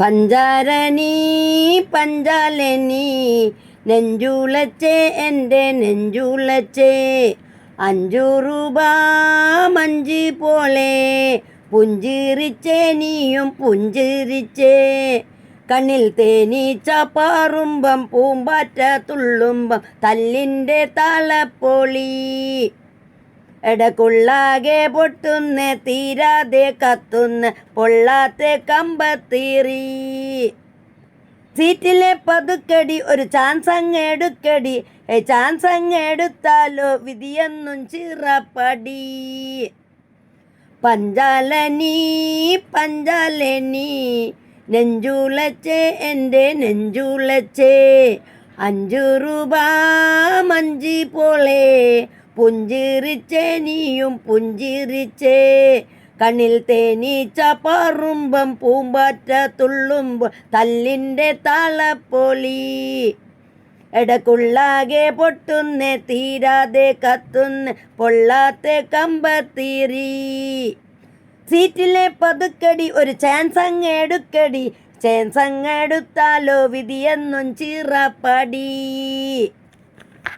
പഞ്ചാരണി പഞ്ചാലനി നെഞ്ചുളച്ചേ എൻ്റെ നെഞ്ചുളച്ചേ 5 രൂപ മഞ്ച് പോലെ പുഞ്ചിരിച്ചേ നീയും പുഞ്ചിരിച്ചേ കണ്ണിൽ തേനീച്ച പാറുമ്പം പൂമ്പാറ്റ തുള്ളുമ്പം തല്ലിൻ്റെ താളപ്പൊളി എടക്കുള്ളാകെ പൊട്ടുന്ന തീരാതെ കത്തുന്ന പൊള്ളാത്ത കമ്പത്തീറി സീറ്റിലെ പതുക്കടി ഒരു ചാൻസ് അങ്ങെടുക്കടി ചാൻസ് അങ്ങെടുത്താലോ വിധിയെന്നും ചിറപ്പടി പഞ്ചാലനി പഞ്ചാലനി നെഞ്ചുളച്ചേ എൻ്റെ നെഞ്ചുളച്ചേ 5 രൂപ മഞ്ചി പോലെ പുഞ്ചിരിച്ചേ നീയും പുഞ്ചിരിച്ചേ കണ്ണിൽ തേനീച്ച പാറുമ്പം പൂമ്പാറ്റ തുള്ളുമ്പോൾ തല്ലിൻ്റെ താളപ്പൊലി എടക്കുള്ളാകെ പൊട്ടുന്ന തീരാതെ കത്തുന്ന പൊള്ളാത്ത കമ്പത്തീറി സീറ്റിലെ പതുക്കടി ഒരു ചാൻസ് അങ്ങെടുക്കടി ചാൻസ് അങ്ങെടുത്താലോ വിധിയെന്നും ചിറപ്പടി